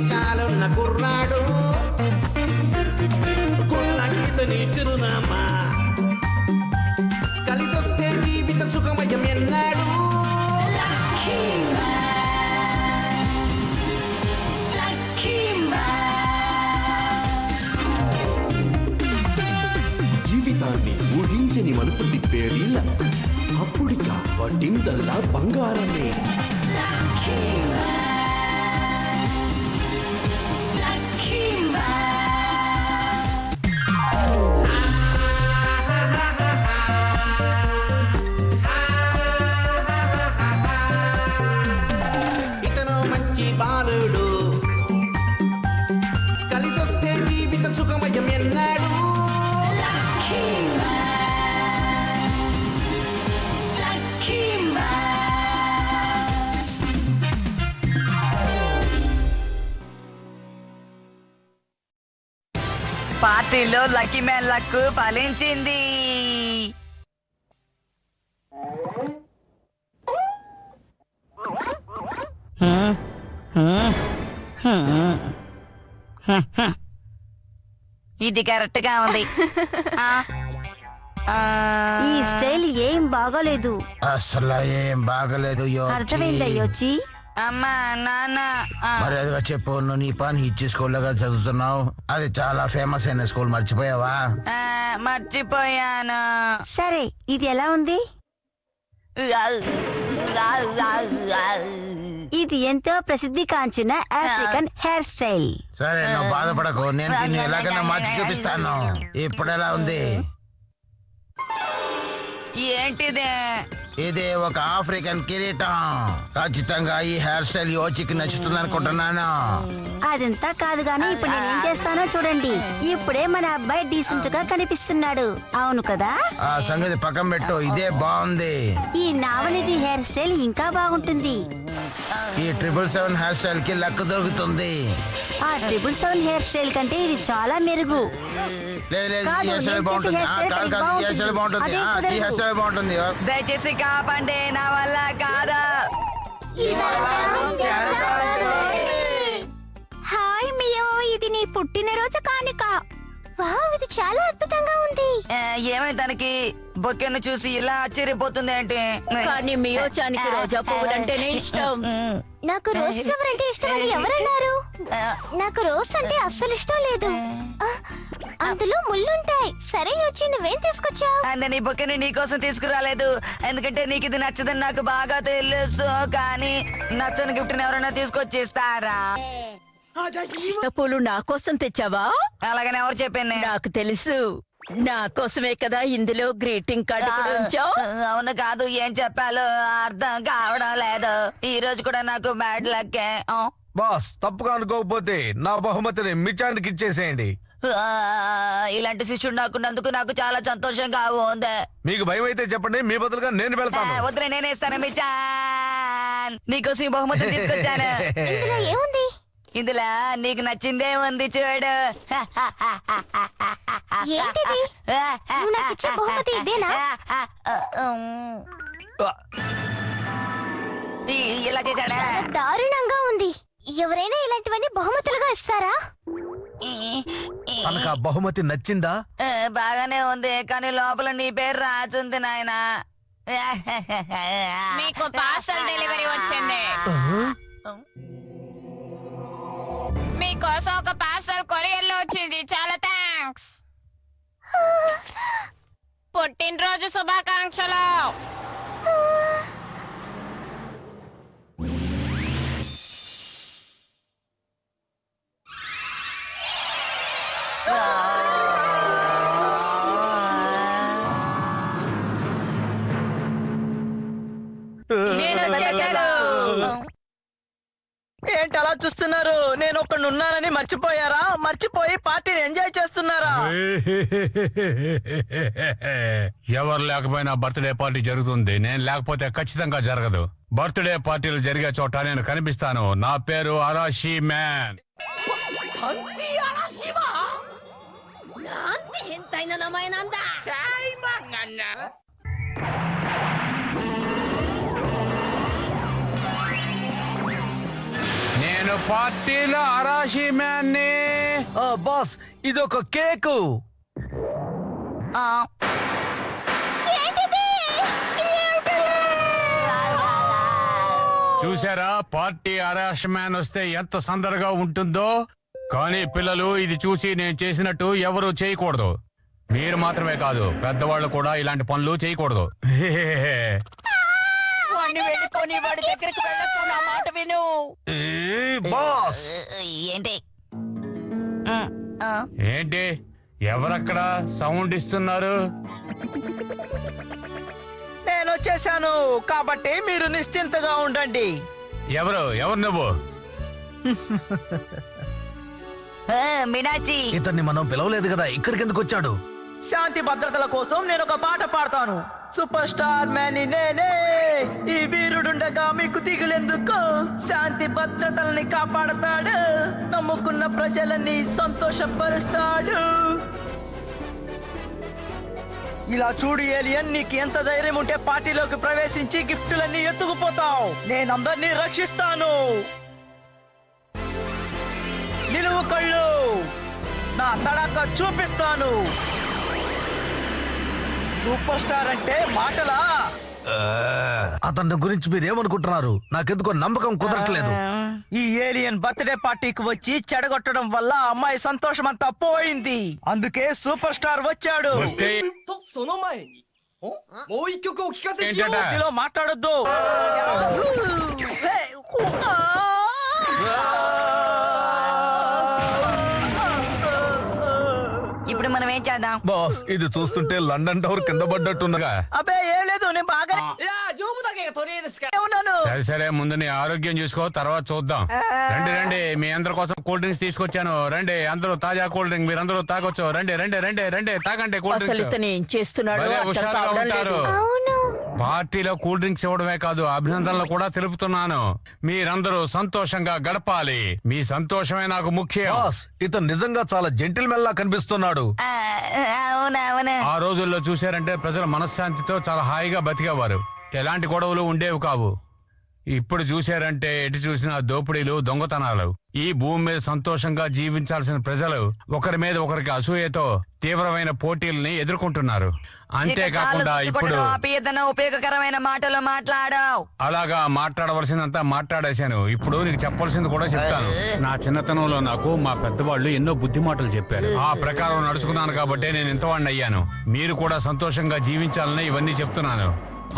మీసాలున్న కుర్రాడు కొల్లకితని చిరునామా కలిసొస్తే జీవితం సుఖమయం ఎన్నాడు జీవితాన్ని ఊహించని మలుపు తిప్పేది అప్పుడిక వడ్డిందల్లా బంగారమే ఇతను మంచి బాలుడు కలిసొస్తే జీవితం సుఖమయం ఎన్నాడు పార్టీలో లక్కీ మ్యాన్ లక్ ఫలించింది. ఇది కరెక్ట్ గా ఉంది. ఈ స్టైల్ ఏం బాగోలేదు. అసలు ఏం బాగలేదు. అర్థమైందా యోచి? అమ్మా నాన్న మర్యాదగా చెప్పు, నువ్వు నీ పని ఇచ్చి స్కూల్లో చదువుతున్నావు. అది చాలా ఫేమస్ అయిన స్కూల్, మర్చిపోయావా? మర్చిపోయాను. సరే ఇది ఎలా ఉంది? ఇది ఎంతో ప్రసిద్ధి కాంచిన ఆఫ్రికన్ హెయిర్ స్టైల్. సరే నువ్వు బాధపడకు, నేను దీన్ని ఎలాగైనా మార్చి చూపిస్తాను. ఇప్పుడు ఎలా ఉంది? ఏంటిదే? ఇది ఒక ఆఫ్రికన్ కిరీటం. ఖచ్చితంగా ఈ హెయిర్ స్టైల్ యోచికి నచ్చుతుంది అనుకుంటున్నాను. అదంతా కాదు గాని ఇప్పుడు నేనేం చేస్తానో చూడండి. ఇప్పుడే మన అబ్బాయి డీసెంట్ గా కనిపిస్తున్నాడు, అవును కదా? ఆ సంగతి పక్కన పెట్టు, ఇదే బాగుంది. ఈ నావలిది హెయిర్ స్టైల్ ఇంకా బాగుంటుంది. ఈ 777 హెయిర్ స్టైల్ కి లక్ దొరుకుతుంది. ఆ 777 హెయిర్ స్టైల్ కంటే ఇది చాలా మెరుగు. లేదు ఈ హెయిర్ స్టైల్ బాగుంటుంది. ఈ హెయిర్ స్టైల్ బాగుంటుంది. ఈ హెయిర్ స్టైల్ బాగుంటుంది. దయచేసి కాపాడండి, నా వల్ల కాదా. హాయ్ మియో, ఇది నీ పుట్టినరోజు కానుక. వావ్, ఇది చాలా అద్భుతంగా ఉంది. ఏమైంది తనకి? బొక్కెను చూసి ఇలా ఆశ్చర్యపోతుంది ఏంటి? కానీ మియోచానికి రోజా పువ్వులంటేనే ఇష్టం. నాకు రోజ్ ఫ్లవర్ అంటే ఇష్టం అని ఎవరన్నారు? నాకు రోజ్ అంటే అస్సలు ఇష్టం లేదు. అందులో ముళ్ళుంటాయి. సరే వచ్చి నువ్వేం తీసుకొచ్చావు? నేను ఈ బొక్కెని నీకోసం తీసుకురాలేదు, ఎందుకంటే నీకు ఇది నచ్చదని నాకు బాగా తెలుసు. కానీ నచ్చని గిఫ్ట్ ఎవరైనా తీసుకొచ్చి ఇస్తారా? పూలు నా కోసం తెచ్చావా? అలాగని ఎవరు చెప్పాను? నాకు తెలుసు, నా కోసమే కదా ఇందులో గ్రీటింగ్ కార్డు కూడా ఉంచావు. అవును కాదు, ఏం చెప్పాలో అర్థం కావడం లేదు. ఈ రోజు కూడా నాకు బ్యాడ్ లక్కే. బాస్, తప్పుగా అనుకోకపోతే నా బహుమతిని మిచానికి ఇచ్చేసేయండి. ఇలాంటి శిష్యుడు నాకున్నందుకు నాకు చాలా సంతోషంగా ఉంది. మీకు భయం అయితే చెప్పండి, మీ బదులుగా నేను వెళ్తాను. వద్దులే, నేనే ఇస్తాను మిచాన్. నీకోసం ఈ బహుమతి తీసుకొచ్చాను. ఇందులో ఏముంది? ఇందులో నీకు నచ్చిందే ఉంది, చూడు. ఏంటిది? నువ్వు నాకు ఇచ్చే బహుమతి ఇదేనా? ఇలా చేశాడా? దారుణంగా ఉంది. ఎవరైనా ఇలాంటివన్నీ బహుమతులుగా ఇస్తారా? తనకు ఆ బహుమతి నచ్చిందా? బాగానే ఉంది, కానీ లోపల నీ పేరు రాసుంది నాయనా. మీకు పార్సల్ డెలివరీ వచ్చింది. మీకోసం ఒక పార్సల్ కొరియర్లో వచ్చింది. చాలా థ్యాంక్స్. పుట్టినరోజు శుభాకాంక్షలు. ఏంటి అలా చూస్తున్నారు? నేను ఒకడు ఉన్నానని మర్చిపోయారా? మర్చిపోయి పార్టీని ఎంజాయ్ చేస్తున్నారా? ఎవరు లేకపోయినా బర్త్డే పార్టీ జరుగుతుంది, నేను లేకపోతే ఖచ్చితంగా జరగదు. బర్త్డే పార్టీలు జరిగే చోట నేను కనిపిస్తాను. నా పేరు అరాషి మ్యాన్. నేను పార్టీలో అరాషి మ్యాన్ని. బాస్ ఇది ఒక కేకు. ఆ, ఏంటిది? చూసారా పార్టీ అరాష్ మ్యాన్ వస్తే ఎంత సందడిగా ఉంటుందో. కానీ పిల్లలు ఇది చూసి నేను చేసినట్టు ఎవరు చేయకూడదు. మీరు మాత్రమే కాదు, పెద్దవాళ్ళు కూడా ఇలాంటి పనులు చేయకూడదు. వాడిని వెళ్ళిపోని, వాడి దగ్గరికి వెళ్ళకు, నా మాట విను. బాస్ ఏంటి? ఆ, ఆ. ఏంటి ఎవరక్కడ సౌండ్ ఇస్తున్నారు? నేను వచ్చేసాను కాబట్టి మీరు నిశ్చింతగా ఉండండి. ఎవరు నువ్వు? మీనాచి, ఇతన్ని మనం పిలవలేదు కదా, ఇక్కడికి ఎందుకు వచ్చాడు? శాంతి భద్రతల కోసం నేను ఒక పాట పాడతాను. సూపర్ స్టార్ మ్యాని నేనే, ఈ వీరుడుండగా మీకు దిగులెందుకు, శాంతి భద్రతల్ని కాపాడతాడు, నమ్ముకున్న ప్రజలని సంతోషపరుస్తాడు. ఇలా చూడు ఏలియన్, నీకు ఎంత ధైర్యం ఉంటే పార్టీలోకి ప్రవేశించి గిఫ్టులన్నీ ఎత్తుకుపోతావు. నేనందరినీ రక్షిస్తాను. నిలువు కళ్ళు, నా తడాక చూపిస్తాను. సూపర్ స్టార్ అంటే మాటలా? అతని గురించి మీరేమనుకుంటున్నారు? నాకెందుకో నమ్మకం కుదరట్లేదు. ఈ ఏలియన్ బర్త్డే పార్టీకి వచ్చి చెడగొట్టడం వల్ల అమ్మాయి సంతోషం అంతా పోయింది. అందుకే సూపర్ స్టార్ వచ్చాడు. వస్తే とその前にもう一曲お聴かせしよう ఏంటట? ఇందులో మాట్లాడొద్దు. ఇప్పుడు మనం ఏం చేద్దాం? బాస్ ఇది చూస్తుంటే లండన్ టవర్ కింద పడ్డట్టున్నగా. అబ్బే ఏం లేదు, నేను బాగా いやー丈夫だけが取り柄ですから ఉన్నాను. సరే సరే, ముందు నీ ఆరోగ్యం చూసుకో, తర్వాత చూద్దాం. రండి రండి, మీ అందరి కోసం కూల్ డ్రింక్స్ తీసుకొచ్చాను. రండి, అందరూ తాజా కూల్ డ్రింక్ మీరందరూ తాగొచ్చు. రండి రండి రండి రండి, తాగండి కూల్ అసలు డ్రింక్స్. ఇతను ఏం చేస్తున్నాడు భలే అర్థం హుషారుగా కావడం లేదు. ఉంటారు. అవును. పార్టీలో కూల్ డ్రింక్స్ ఇవ్వడమే కాదు, అభినందనలు కూడా తెలుపుతున్నాను. మీరందరూ సంతోషంగా గడపాలి. మీ సంతోషమే నాకు ముఖ్యం. బాస్ ఇతను నిజంగా చాలా జెంటిల్మెన్ లా కనిపిస్తున్నాడు. అవునవును. ఆ రోజుల్లో చూశారంటే ప్రజల మనశ్శాంతితో చాలా హాయిగా బతికేవారు. ఎలాంటి గొడవలు ఉండేవి కావు. ఇప్పుడు చూశారంటే ఎటు చూసినా దోపిడీలు, దొంగతనాలు. ఈ భూమి మీద సంతోషంగా జీవించాల్సిన ప్రజలు ఒకరి మీద ఒకరికి అసూయతో తీవ్రమైన పోటీల్ని ఎదుర్కొంటున్నారు. అంతేకాకుండా ఇప్పుడు ఏదైనా ఉపయోగకరమైన మాటలు మాట్లాడావు. అలాగా మాట్లాడవలసిందంతా మాట్లాడేశాను. ఇప్పుడు నీకు చెప్పవలసింది కూడా చెప్తాను. నా చిన్నతనంలో నాకు మా పెద్దవాళ్ళు ఎన్నో బుద్ధి మాటలు చెప్పారు. ఆ ప్రకారం నడుచుకున్నాను కాబట్టి నేను ఇంతవాడిని అయ్యాను. మీరు కూడా సంతోషంగా జీవించాలని ఇవన్నీ చెప్తున్నాను.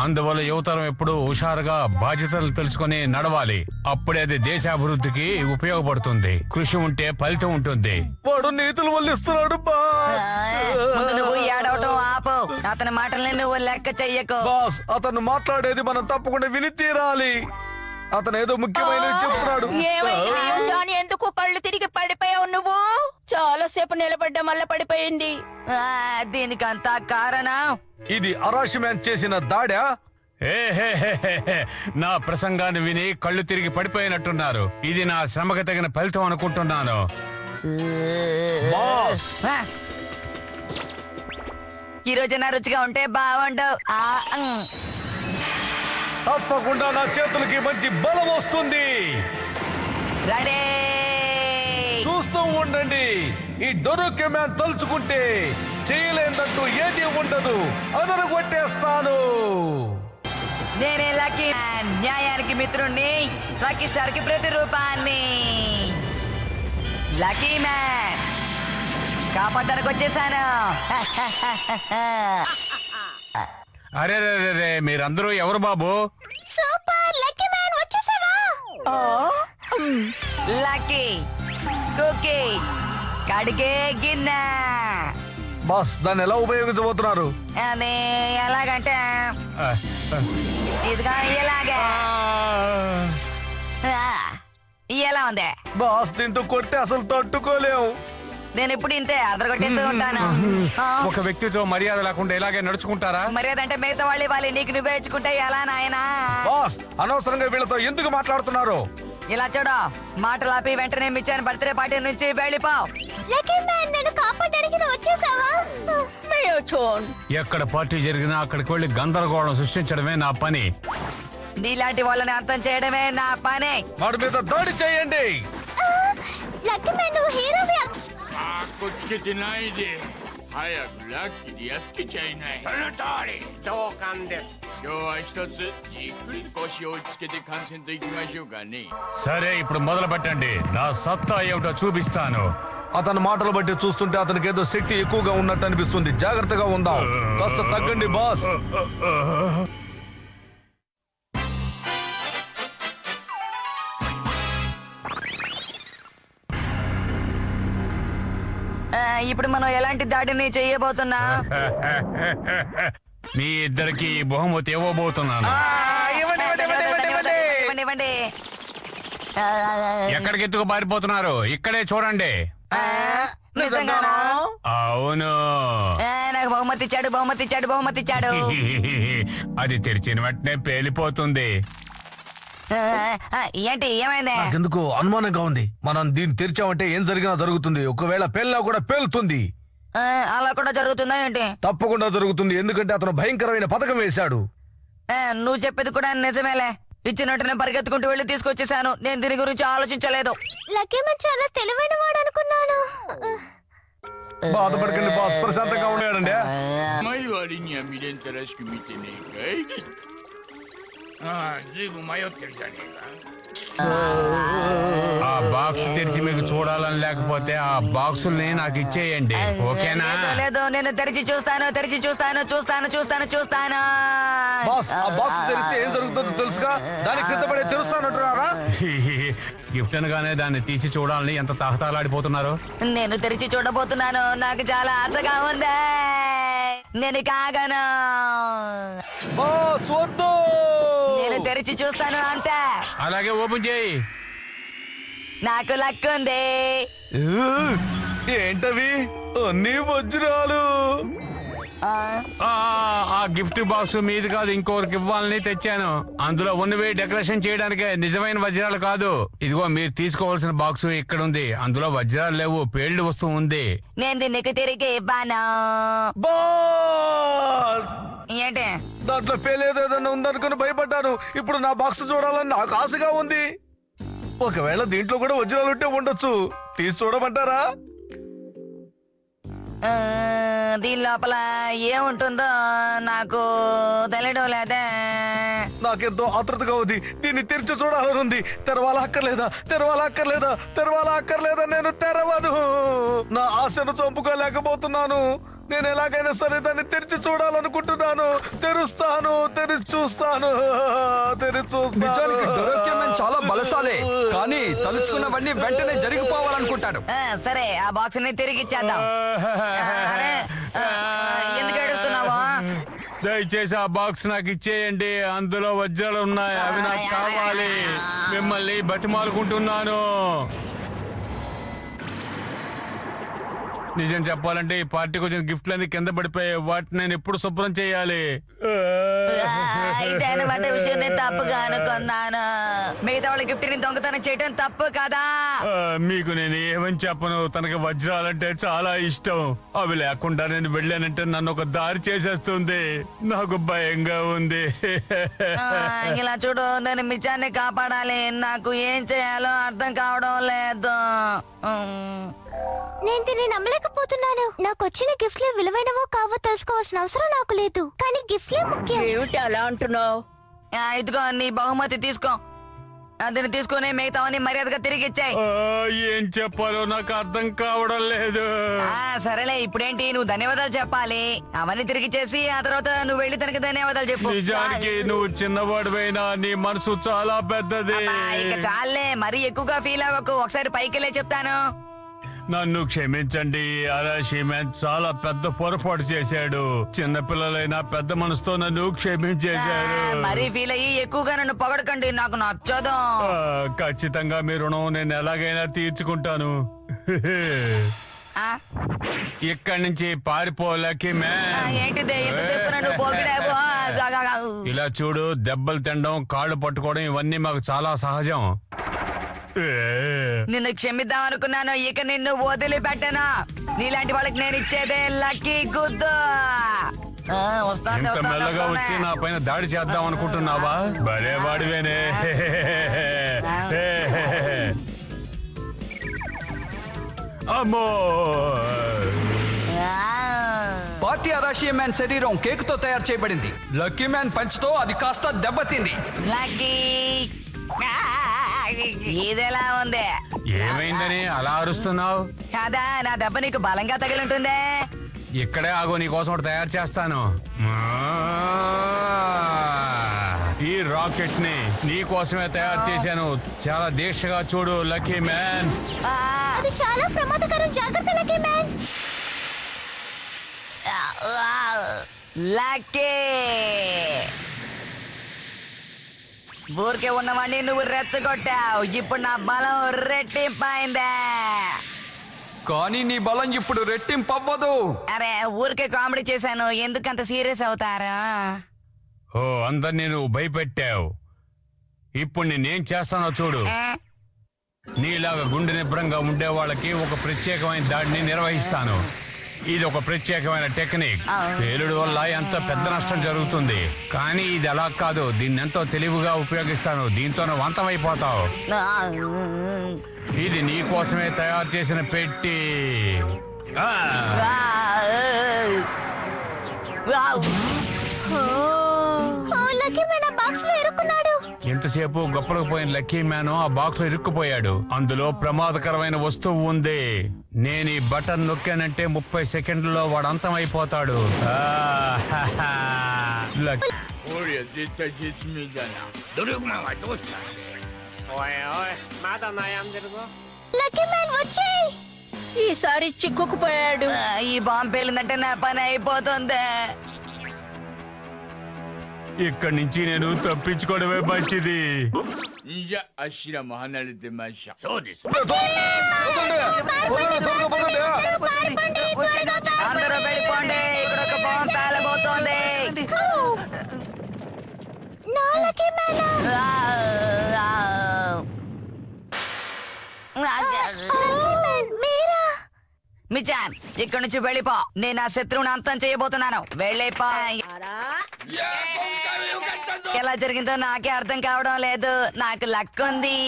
అందువల్ల యువతరం ఎప్పుడూ హుషారుగా బాధ్యతలు తెలుసుకుని నడవాలి. అప్పుడే అది దేశాభివృద్ధికి ఉపయోగపడుతుంది. కృషి ఉంటే ఫలితం ఉంటుంది. వాడు నీతులు వల్లిస్తున్నాడు ముందు నువ్వు ఏడవటం ఆపు. అతని మాటల్ని నువ్వు లెక్క చెయ్యకు. బాస్ అతను మాట్లాడేది మనం తప్పకుండా విని తీరాలి. అతను ఏదో ముఖ్యమైనవి చెప్తున్నాడు. ఏమైంది జానీ, ఎందుకు కళ్ళు తిరిగి పడిపోయావు నువ్వు? చాలా సేపు నిలబడ్డా మళ్ళీ పడిపోయింది. దీనికంతా కారణం ఇది అరాషి మ్యాన్ చేసిన దాడా? ఏ హే హే హే హే. నా ప్రసంగాన్ని విని కళ్ళు తిరిగి పడిపోయినట్టున్నారు. ఇది నా శ్రమకు తగిన ఫలితం అనుకుంటున్నాను. బాస్ ఈ రోజు నా రుచిగా ఉంటే బాగుండు. తప్పకుండా నా చేతులకి మంచి బలం వస్తుంది. రెడీ. చూస్తూ ఉండండి. ఈ డొరుకే మ్యాన్ తలుచుకుంటే చేయలేదంటూ ఏది ఉండదు. అదను కొట్టేస్తాను. నేనే లక్కీ మ్యాన్, న్యాయానికి మిత్రుణ్ణి, లక్కీ స్టార్ కి ప్రతిరూపాన్ని. లక్కీ మ్యాన్ కాపాడడానికి వచ్చేసాను. అరే రే రే రే, మీరందరూ ఎవరు బాబు? సూపర్ లక్కీ మ్యాన్ వచ్చేసావా? లక్కీ కుకీ కడిగే గిన్నె. బాస్ దాన్ని ఎలా ఉపయోగించబోతున్నారు? అది ఎలాగంటే ఆ, ఆ. ఇదిగా ఇలాగే. ఆ. ఎలా ఉంది? బాస్ దీంతో కొడితే అసలు తట్టుకోలేము. నేను ఇప్పుడు ఇంతే అదరగొట్టేస్తూ ఉంటాను. ఒక వ్యక్తితో మర్యాద లేకుండా ఇలాగే నడుచుకుంటారా? మర్యాదంటే మిగతా వాళ్ళు ఇవ్వాలి, నీకు నువ్వే ఇచ్చుకుంటే ఎలా నాయనా? బాస్ అనవసరంగా వీళ్ళతో ఎందుకు మాట్లాడుతున్నారు? ఇలా చూడు, మాటలు ఆపి వెంటనే మిచ్చాను బర్త్డే పార్టీ నుంచి వెళ్ళిపోవు. లక్కీ మ్యాన్ నన్ను కాపాడడానికి నువ్వు వచ్చేసావా? మేయోచోన్, ఎక్కడ పార్టీ జరిగినా అక్కడికి వెళ్లి గందరగోళం సృష్టించడమే నా పని. నీలాంటి వాళ్ళని అంతం చేయడమే నా పని. వాడి మీద దాడి చేయండి. లక్కీ మ్యాన్ నువ్వు హీరోవి. かっこつけてないで早くラッキーでやっつけちゃいない。その通り同感です。今日は一つじっくり腰を落ち着けて観戦といきましょうかね。 సరే ఇప్పుడు మొదలు పెట్టండి. నా సత్తా ఏమిటో చూపిస్తాను. అతని మాటలు బట్టి చూస్తుంటే అతనికి ఏదో శక్తి ఎక్కువగా ఉన్నట్టు అనిపిస్తుంది. జాగ్రత్తగా ఉందాం. కాస్త తగ్గండి బాస్. ఇప్పుడు మనం ఎలాంటి దాడిని చేయబోతున్నా? మీ ఇద్దరికి బహుమతి ఇవ్వబోతున్నాను. ఇవ్వండి. ఎక్కడికి ఎత్తుకు పారిపోతున్నారు? ఇక్కడే చూడండి. నిజంగానా? అవును. నాకు బహుమతి ఇచ్చాడు. అది తెరిచిన వెంటనే పేలిపోతుంది. ఏంటి ఏమైంది? నాకెందుకు అనుమానంగా ఉంది. మనం దీన్ని తెరిచామంటే ఏం జరిగినా జరుగుతుంది. ఒకవేళ పేలినా కూడా పేలుతుంది. అలా కూడా జరుగుతుందా ఏంటి? తప్పకుండా జరుగుతుంది. ఎందుకంటే అతను భయంకరమైన పథకం వేశాడు. నువ్వు చెప్పేది కూడా నిజమేలే. ఇచ్చినట్టునే పరిగెత్తుకుంటూ వెళ్ళి తీసుకొచ్చేసాను. నేను దీని గురించి ఆలోచించలేదు. లక్కీ మ్యాన్ చాలా తెలివైన వాడు అనుకున్నాను. బాధపడకండి బాస్, ప్రశాంతంగా ఉండేయండి. 前割には未練たらしく見てねえかい。ああ、ずいぶん迷ってるじゃねえか。 ఆ బాక్స్ తెరిచి మీకు చూడాలని లేకపోతే ఆ బాక్సుల్ని నాకు ఇచ్చేయండి. ఓకేనా? లేదు నేను తెరిచి చూస్తాను. బాస్, ఆ బాక్స్ తెరిస్తే ఏం జరుగుతుందో తెలుసుగా. దానికి సిద్ధపడే తెరుస్తానంటున్నారా? గిఫ్ట్ అనగానే దాన్ని తీసి చూడాలని ఎంత తహతలాడిపోతున్నారు. నేను తెరిచి చూడబోతున్నాను. నాకు చాలా ఆశగా ఉంది. నేను కాగను. బాస్ వద్దు. నేను తెరిచి చూస్తాను అంతే. అలాగే ఓపెన్ చేయి. నాకు లక్ ఉంది. ఏంటవి? అన్ని వజ్రాలు. ఆ గిఫ్ట్ బాక్స్ మీది కాదు, ఇంకొకరికి ఇవ్వాలని తెచ్చాను. అందులో ఉన్నవి డెకరేషన్ చేయడానికే, నిజమైన వజ్రాలు కాదు. ఇదిగో మీరు తీసుకోవాల్సిన బాక్స్ ఇక్కడ ఉంది. అందులో వజ్రాలు లేవు, పేల్డ్ వస్తువు ఉంది. నేను దీనికి తిరిగి ఇవ్వను. బాస్, ఏంటి? దాంట్లో పేలేదో ఏదన్నా ఉందనుకుని భయపడ్డాను. ఇప్పుడు నా బాక్స్ చూడాలని నాకు ఆశగా ఉంది. ఒకవేళ దీంట్లో కూడా వజ్రాలు ఉంటే ఉండొచ్చు. తీసి చూడమంటారా? దీని లోపల ఏముంటుందో నాకు తెలియడం లేదే. నాకెంతో ఆతృతగా ఉంది. దీన్ని తెరిచి చూడాలని ఉంది. తెరవాలా అక్కర్లేదా? నేను తెరవను. నా ఆశను చంపుకోలేకపోతున్నాను. నేను ఎలాగైనా సరే దాన్ని తెరిచి చూడాలనుకుంటున్నాను. తెరిచి చూస్తాను. నిజానికి డొరోకియన్ చాలా బలశాలే, కానీ తలుచుకున్నవన్నీ వెంటనే జరిగిపోవాలనుకుంటాడు. సరే, ఆ బాక్స్ ని తిరిగి ఇచ్చేద్దాం. ఎందుకు ఏడుస్తున్నావా? దయచేసి ఆ బాక్స్ నాకు ఇచ్చేయండి. అందులో వజ్రాలు ఉన్నాయి, అవి నాకు కావాలి. మిమ్మల్ని బతిమాలుకుంటున్నాను. నిజం చెప్పాలంటే ఈ పార్టీకి వచ్చిన గిఫ్ట్లన్నీ కింద పడిపోయాయి. వాటిని నేను ఎప్పుడు శుభ్రం చేయాలి? ఇదే అనమాట విషయం. నేను తప్పుగా అనుకున్నాను. మిగతా వాళ్ళ గిఫ్ట్ ని దొంగతనం చేయడం తప్పు కదా. మీకు నేను ఏమని చెప్పను. తనకి వజ్రాలంటే చాలా ఇష్టం. అవి లేకుండా నేను వెళ్ళానంటే నన్ను ఒక దారి చేసేస్తుంది. నాకు భయంగా ఉంది. ఇలా చూడు, నేను మిచాన్ని కాపాడాలి. నాకు ఏం చేయాలో అర్థం కావడం లేదు. నేను దీన్ని నమ్మలేకపోతున్నాను. నాకు వచ్చిన గిఫ్ట్లే విలువైనవో కావో తెలుసుకోవాల్సిన అవసరం నాకు లేదు, కానీ గిఫ్ట్లే ముఖ్యం. ఏమిటి అలా అంటున్నావు? ఇదిగో నీ బహుమతి తీసుకో. దీన్ని తీసుకుని మిగతావన్నీ మర్యాదగా తిరిగి ఇచ్చాయి. ఏం చెప్పాలో నాకు అర్థం కావడం లేదు. సరేలే, ఇప్పుడేంటి నువ్వు ధన్యవాదాలు చెప్పాలి. అవన్నీ తిరిగి చేసి ఆ తర్వాత నువ్వు వెళ్ళి తనకి ధన్యవాదాలు చెప్పు. నిజానికి నువ్వు చిన్నవాడివైనా నీ మనసు చాలా పెద్దది. ఇక చాలే, మరీ ఎక్కువగా ఫీల్ అవ్వకు. ఒకసారి పైకి వెళ్ళే చెప్తాను. నన్ను క్షమించండి. అరాషిమెన్ చాలా పెద్ద పొరపాటు చేశాడు. చిన్నపిల్లలైనా పెద్ద మనసుతో నన్ను క్షమించేశారు. మరీ ఫీల్ అయ్యి ఎక్కువగా నన్ను పొగడకండి, నాకు నచ్చదు. ఖచ్చితంగా మీ రుణం నేను ఎలాగైనా తీర్చుకుంటాను. ఇక్కడి నుంచి పారిపోలేకి ఏంటిదే ఎంతసేపు నన్ను పొగిడావు? ఇలా చూడు, దెబ్బలు తినడం, కాళ్ళు పట్టుకోవడం ఇవన్నీ మాకు చాలా సహజం. నిన్ను క్షమిద్దాం అనుకున్నాను, ఇక నిన్ను వదిలిపెట్టను. నీలాంటి వాళ్ళకి నేను ఇచ్చేదే లక్కీ గుద్దు. వస్తాను ఇంత మెల్లగా వచ్చి నా పైన దాడి చేద్దాం అనుకుంటున్నావా? భలే వాడివేనే. అమ్మో, పార్టీ అరాషియా మ్యాన్ శరీరం కేకుతో తయారు చేయబడింది. లక్కీ మ్యాన్ పంచ్తో అది కాస్త దెబ్బతింది. లక్కీ ఇదెలా ఉంది? ఏమైందని అలా అరుస్తున్నావు? కాదా, నా దెబ్బ నీకు బలంగా తగిలింటుందే. ఇక్కడే ఆగో, నీ కోసం ఒకటి తయారు చేస్తాను. ఈ రాకెట్ ని నీ కోసమే తయారు చేశాను. చాలా దీక్షగా చూడు లక్కీ మ్యాన్. అది చాలా ప్రమాదకరం. జాగ్రత్త లక్కీ మ్యాన్. లక్కీ, ఊరికే ఉన్నవాడిని నువ్వు రెచ్చగొట్టావు. ఇప్పుడు నా బలం రెట్టింపైందే. కానీ నీ బలం ఇప్పుడు రెట్టింపవ్వదు. అరే ఊరికే కామెడీ చేశాను, ఎందుకంత సీరియస్ అవుతారా? ఓ, అందరినీ నువ్వు భయపెట్టావు. ఇప్పుడు నేనేం చేస్తానో చూడు. నీలాగా గుండె నిబ్రంగా ఉండే వాళ్ళకి ఒక ప్రత్యేకమైన దాడిని నిర్వహిస్తాను. ఇది ఒక ప్రత్యేకమైన టెక్నిక్. పేలుడు వల్ల ఎంత పెద్ద నష్టం జరుగుతుంది, కానీ ఇది అలా కాదు. దీన్ని ఎంతో తెలివిగా ఉపయోగిస్తాను. దీంతో వంతమైపోతావు. ఇది నీ కోసమే తయారు చేసిన పెట్టి. లక్కీ మ్యాన్ ఆ బాక్స్ లో ఇరుక్కున్నాడు. ఎంతసేపు గొప్పలకు పోయిన లక్కీ మ్యాన్ ఆ బాక్స్ లో ఇరుక్కుపోయాడు. అందులో ప్రమాదకరమైన వస్తువు ఉంది. నేను ఈ బటన్ నొక్కానంటే 30 సెకండ్లలో వాడు అంతమైపోతాడు. Olha, detta జిస్మిదనా. దొరుకుమావా దోస్తా. ఓయ్ ఓయ్, మాదా నాయందరుగో. Lucky man వచ్చేయ్. ఈసారి చిక్కుకుపోయాడు. ఈ బాంబు పేలిందంటే నా పని అయిపోతుంది. ఇక్కడి నుంచి నేను తప్పించుకోవడమే మంచిది. నిజ అశిర మహానలితే మష. సోదిస్. అందరూ వెళ్ళిపోండి, ఇక్కడ ఒక బాంబు పేలబోతోంది. నా లక్కీ మ్యాన్. మీరా? మిచాన్, ఇక్కడ నుంచి వెళ్ళిపో. నేను ఆ శత్రువుని అంతం చేయబోతున్నాను. వెళ్ళిపో. ఎలా జరిగిందో నాకే అర్థం కావడం లేదు. నాకు లక్ ఉంది.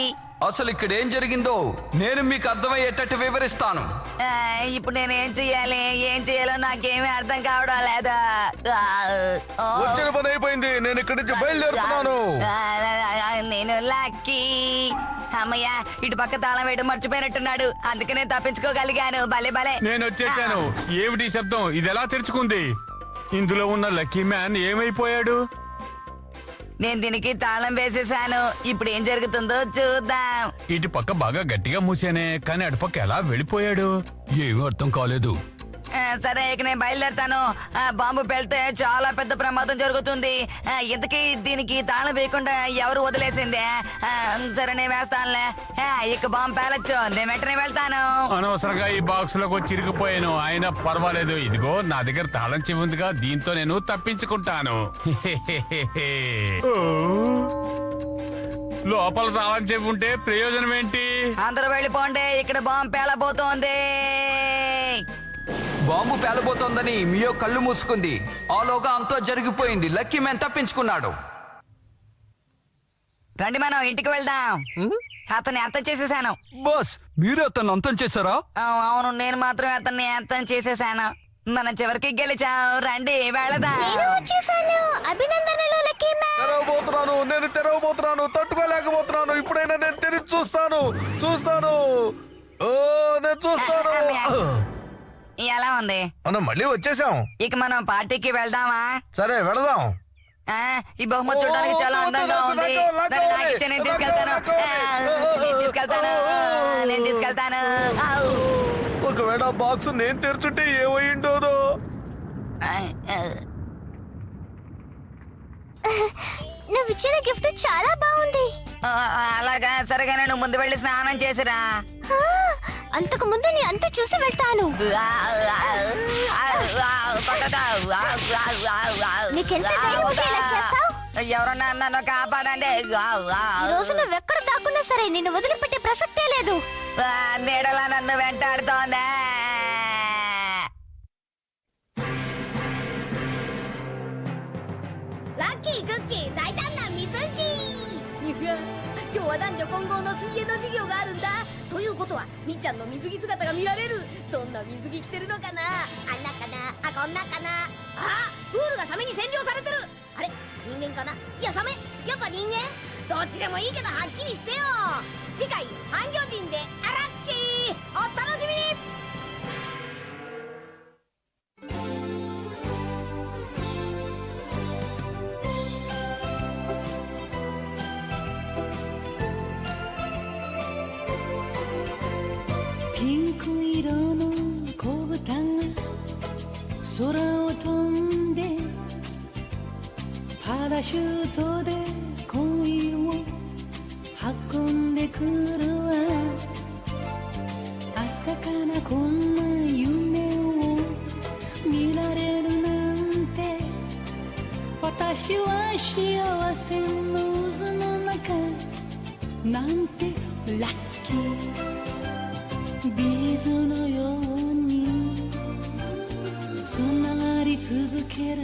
అసలు ఇక్కడ ఏం జరిగిందో నేను మీకు అర్థమయ్యేటట్టు వివరిస్తాను. ఇప్పుడు నేను ఏం చేయాలో నాకేమీ అర్థం కావడం లేదా. వచ్చిన పని అయిపోయింది. నేను ఇక్కడి నుంచి బయలుదేరుతున్నాను. నేను లక్కీ. అమ్మయ్య, ఇటు పక్క తాళం వేయడం మర్చిపోయినట్టున్నాడు. అందుకనే తప్పించుకోగలిగాను. భలే భలే. నేను వచ్చేసాను. ఏమిటి శబ్దం? ఇది ఎలా తెరుచుకుంది? ఇందులో ఉన్న లక్కీ మ్యాన్ ఏమైపోయాడు? నేను దీనికి తాళం వేసేసాను. ఇప్పుడు ఏం జరుగుతుందో చూద్దాం. ఇటు పక్క బాగా గట్టిగా మూసానే, కానీ అటుపక్క ఎలా వెళ్ళిపోయాడు? ఏమీ అర్థం కాలేదు. సరే, ఇక నేను బయలుదేరుతాను. బాంబు పెళ్తే చాలా పెద్ద ప్రమాదం జరుగుతుంది. ఇంతకీ దీనికి తాళం వేయకుండా ఎవరు వదిలేసింది? సరే, నేను వేస్తానులే. ఇక బాంబు పేలొచ్చు. నేను వెంటనే వెళ్తాను. అనవసరంగా ఈ బాక్స్ లోకి వచ్చి ఇరుక్కుపోయాను. అయినా పర్వాలేదు. ఇదిగో నా దగ్గర తాళం చెవి ఉందిగా, దీంతో నేను తప్పించుకుంటాను. ఓ, లోపల తాళం చెవి ఉంటే ప్రయోజనం ఏంటి? అందరూ వెళ్ళిపోండి, ఇక్కడ బాంబు పేలబోతోంది. బాంబు పేలబోతోందని మియో కళ్ళు మూసుకుంది. ఆలోగా అంతా జరిగిపోయింది. లక్కీ మ్యాన్ తప్పించుకున్నాడు. రండి, మనం ఇంటికి వెళ్దాం. అతన్ని అంతం చేసేసాను. బాస్, మీరు అతన్ని అంతం చేశారా? అవును, నేను మాత్రం అతన్ని అంతం చేసేసాను. మనం చివరికి గెలిచాం. రండి వెళదాం. నేను వచ్చేసాను. అభినందనలు లక్కీ మ్యాన్. నేను తెరవబోతున్నాను. తట్టుకోలేకపోతున్నాను. ఇప్పుడైనా నేను తెరిచి చూస్తాను. ఓ, నేను చూస్తాను. ఎలా ఉంది? మనం మళ్ళీ వచ్చేసాం. ఇక మనం పార్టీకి వెళ్దామా? సరే, వెళదాం. ఈ బహుమతి చూడడానికి చాలా అందంగా ఉంది. దాన్ని నాకు ఇచ్చే, నేను తీసుకెళ్తాను. ఒకవేళ బాక్స్ నేను తెరుచుంటే ఏమైండోదో. నువ్వు ఇచ్చిన గిఫ్ట్ చాలా బాగుంది. అలాగా, సరిగా నువ్వు ముందు వెళ్ళి స్నానం చేసిరా. అంతకు ముందు నీ అంత చూసి వెళ్తాను. నీకెంత ధైర్యం ఉంటే ఇలా చేస్తావ్? ఎవరన్నా నన్ను కాపాడండి. ఈ రోజు నువ్వెక్కడ దాక్కున్నా సరే నిన్ను వదిలిపెట్టే ప్రసక్తే లేదు. నీడలా నన్ను వెంటాడుతోందా? ッキークッキー大胆な水着。いや、今日は男女混合の水泳の授業があるんだ。ということはみっちゃんの水着姿が見られる。どんな水着着てるのかな。あんなかな、あこんなかな。あ、プールがサメに占領されてる。あれ、人間かな。いやサメ、やっぱ人間。どっちでもいいけどはっきりしてよ。次回半魚人でアラッキー、お楽しみに。ピンク色の子豚が空を飛んでパラシュートで恋を運んでくるわ。朝からこんな夢を見られるなんて、私は幸せの渦の中なんてラッキー。ビーズのようにつながり続ける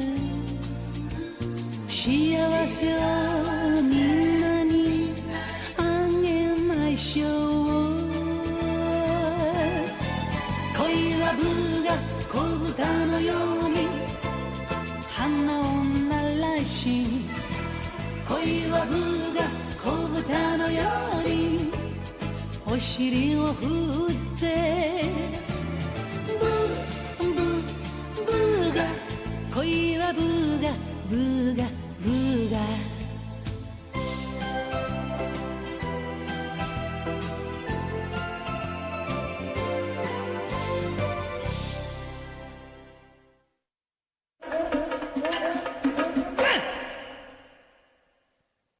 幸せをみんなにあげましょう。恋はブが子豚のように花を鳴らし、恋はブが子豚のようにお尻を振って